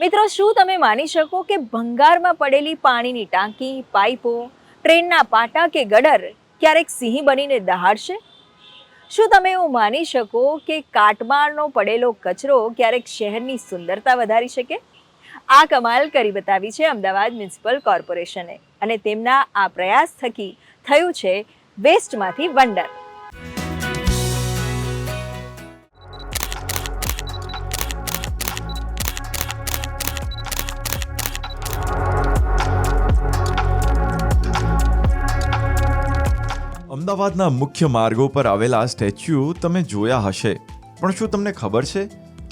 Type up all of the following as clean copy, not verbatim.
મિત્રો, શું તમે માની શકો કે ભંગારમાં પડેલી પાણીની ટાંકી, પાઇપો, ટ્રેનના પાટા કે ગટર ક્યારેક સિંહ બનીને દહાડશે? શું તમે એવું માની શકો કે કાટમાળનો પડેલો કચરો ક્યારેક શહેરની સુંદરતા વધારી શકે? આ કમાલ કરી બતાવી છે અમદાવાદ મ્યુનિસિપલ કોર્પોરેશને, અને તેમના આ પ્રયાસ થકી થયું છે વેસ્ટમાંથી વંડર. અમદાવાદના મુખ્ય માર્ગો પર આવેલા સ્ટેચ્યુ તમે જોયા હશે, પણ શું તમને ખબર છે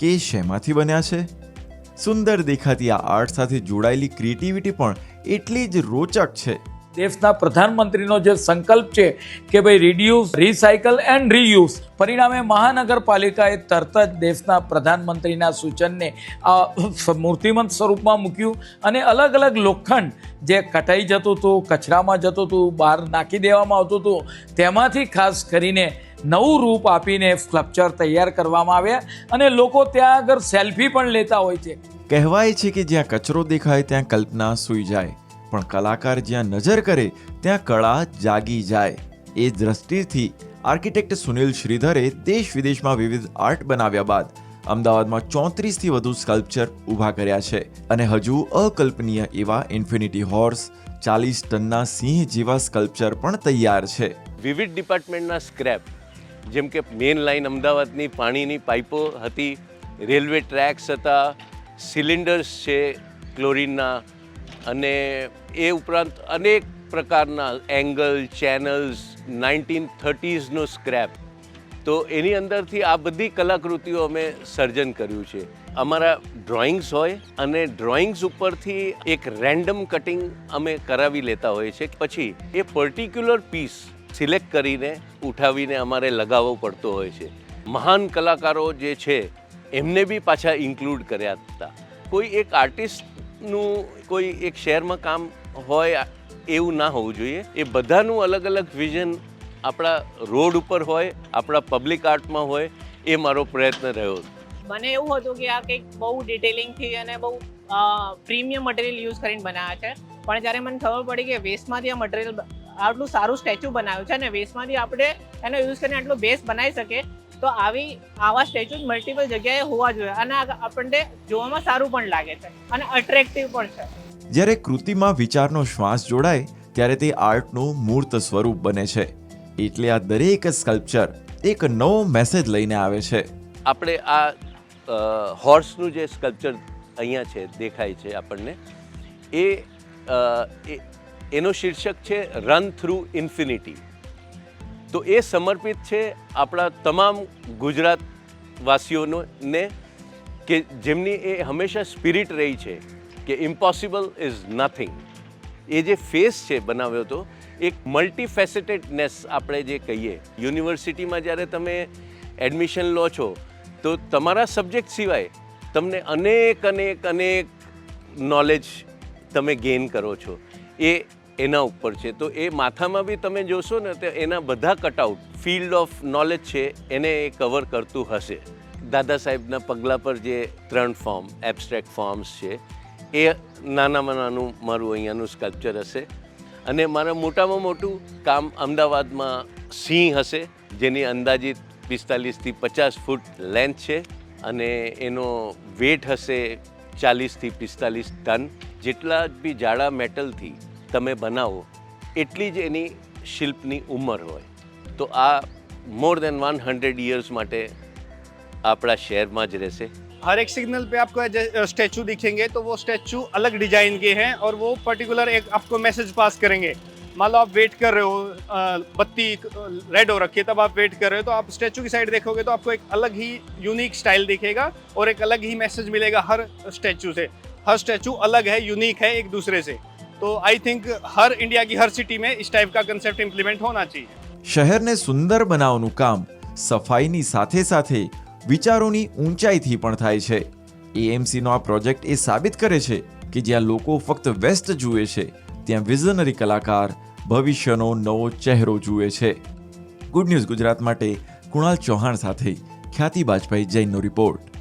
કે એ શેમાંથી બન્યા છે? સુંદર દેખાતી આ આર્ટ સાથે જોડાયેલી ક્રિએટિવિટી પણ એટલી જ રોચક છે. દેશના પ્રધાનમંત્રીનો જે સંકલ્પ છે કે ભાઈ રિડ્યુસ, રિસાયકલ એન્ડ રીયુઝ, પરિણામે મહાનગરપાલિકાએ તરત જ દેશના પ્રધાનમંત્રીના સૂચનને મૂર્તિમંત સ્વરૂપમાં મૂક્યું અને અલગ અલગ લોખંડ જે કટાઈ જતું હતું, કચરામાં જતું હતું, બહાર નાખી દેવામાં આવતું હતું, તેમાંથી ખાસ કરીને નવું રૂપ આપીને સ્કલ્પચર તૈયાર કરવામાં આવ્યા અને લોકો ત્યાં આગળ સેલ્ફી પણ લેતા હોય છે. કહેવાય છે કે જ્યાં કચરો દેખાય ત્યાં કલ્પના સૂઈ જાય, પણ કલાકાર જ્યાં નજર કરે ત્યાં કળા જાગી જાય. એ દ્રષ્ટિથી આર્કિટેક્ટ સુનિલ શ્રીધરે દેશ વિદેશમાં વિવિધ આર્ટ બનાવ્યા બાદ અમદાવાદમાં 34થી વધુ સ્કલ્પચર ઊભા કર્યા છે અને હજુ અકલ્પનીય એવા ઇન્ફિનિટી હોર્સ, 40 ટનના સિંહ જેવા સ્કલ્પચર પણ તૈયાર છે. વિવિધ ડિપાર્ટમેન્ટના સ્ક્રેપ, જેમ કે મેઇન લાઇન અમદાવાદની પાણીની પાઇપો હતી, રેલવે ટ્રેક્સ હતા, સિલિન્ડર્સ છે ક્લોરીનના, અને એ ઉપરાંત અનેક પ્રકારના એંગલ, ચેનલ્સ, 1930sનો સ્ક્રેપ. તો એની અંદરથી આ બધી કલાકૃતિઓ અમે સર્જન કર્યું છે. અમારા ડ્રોઈંગ્સ હોય અને ડ્રોઈંગ્સ ઉપરથી એક રેન્ડમ કટિંગ અમે કરાવી લેતા હોઈએ છીએ. પછી એ પર્ટિક્યુલર પીસ સિલેક્ટ કરીને ઉઠાવીને અમારે લગાવવો પડતો હોય છે. મહાન કલાકારો જે છે એમને બી પાછા ઇન્ક્લુડ કર્યા હતા. કોઈ એક આર્ટિસ્ટનું કોઈ એક શહેરમાં કામ હોય એવું ના હોવું જોઈએ. એ બધાનું અલગ અલગ વિઝન આપણા રોડ ઉપર હોય, આપણા પબ્લિક આર્ટમાં હોય, એ મારો પ્રયત્ન રહ્યો. મને એવું હતું કે આ કંઈક બહુ ડિટેલિંગથી અને બહુ પ્રીમિયમ મટીરિયલ યુઝ કરીને બનાવ્યા છે, પણ જ્યારે મને ખબર પડી કે વેસ્ટમાંથી આ મટીરિયલ આટલું સારું સ્ટેચ્યુ બનાવ્યું છે અને વેસ્ટમાંથી આપણે એનો યુઝ કરીને આટલો બેઝ બનાવી શકીએ, તો આવા સ્ટેચ્યુ મલ્ટિપલ જગ્યાએ હોવા જોઈએ અને આપણને જોવામાં સારું પણ લાગે છે અને અટ્રેક્ટિવ પણ છે. જ્યારે કૃતિમાં વિચારનો શ્વાસ જોડાય ત્યારે તે આર્ટનું મૂર્ત સ્વરૂપ બને છે. એટલે આ દરેક સ્કલ્પચર એક નવો મેસેજ લઈને આવે છે. આપણે આ હોર્સનું જે સ્કલ્પચર અહીંયા છે દેખાય છે આપણને, એનો શીર્ષક છે રન થ્રુ ઇન્ફિનિટી. તો એ સમર્પિત છે આપણા તમામ ગુજરાત વાસીઓને કે જેમની એ હંમેશા સ્પિરિટ રહી છે કે ઇમ્પોસિબલ ઇઝ નથિંગ. એ જે ફેસ છે બનાવ્યો હતો, એક મલ્ટીફેસેટેડનેસ આપણે જે કહીએ. યુનિવર્સિટીમાં જ્યારે તમે એડમિશન લો છો તો તમારા સબ્જેક્ટ સિવાય તમને અનેક નોલેજ તમે ગેઇન કરો છો. એ એના ઉપર છે. તો એ માથામાં બી તમે જોશો ને તો એના બધા કટઆઉટ ફિલ્ડ ઓફ નોલેજ છે એને એ કવર કરતું હશે. દાદા સાહેબના પગલા પર જે 3 ફોર્મ, એબ્સ્ટ્રેક્ટ ફોર્મ્સ છે, એ નાનામાં નાનું મારું અહીંયાનું સ્કલ્પચર હશે. અને મારા મોટામાં મોટું કામ અમદાવાદમાં સિંહ હશે, જેની અંદાજિત 45થી 50 ફૂટ લેન્થ છે અને એનો વેટ હશે 40થી 45 ટન. જેટલા બી જાડા મેટલથી તમે બનાવો એટલી જ એની શિલ્પની ઉંમર હોય. તો આ મોર દેન 100 યર્સ માટે આપણા શહેરમાં જ રહેશે. हर एक सिग्नल पे आपको स्टैचू दिखेंगे तो वो स्टैचू अलग डिजाइन के हैं और वो पर्टिकुलर एक आपको मैसेज पास करेंगे. मान लो आप वेट कर रहे हो, बत्ती रेड हो रखी है, तब आप वेट कर रहे हो, तो आप स्टैचू की साइड देखोगे तो आपको एक अलग ही यूनिक स्टाइल दिखेगा और एक अलग ही मैसेज मिलेगा हर स्टैचू से. हर स्टैचू अलग है, यूनिक है एक दूसरे से. तो आई थिंक हर इंडिया की हर सिटी में इस टाइप का कंसेप्ट इम्प्लीमेंट होना चाहिए. શહેરને સુંદર બનાવવાનું કામ સફાઈની સાથે સાથે વિચારોની ઊંચાઈથી પણ થાય છે. એએમસીનો આ પ્રોજેક્ટ એ સાબિત કરે છે કે જ્યાં લોકો ફક્ત વેસ્ટ જુએ છે ત્યાં વિઝનરી કલાકાર ભવિષ્યનો નવો ચહેરો જુએ છે. ગુડ ન્યૂઝ ગુજરાત માટે કુણાલ ચૌહાણ સાથે ખ્યાતિ બાજપાઈ જૈનનો રિપોર્ટ.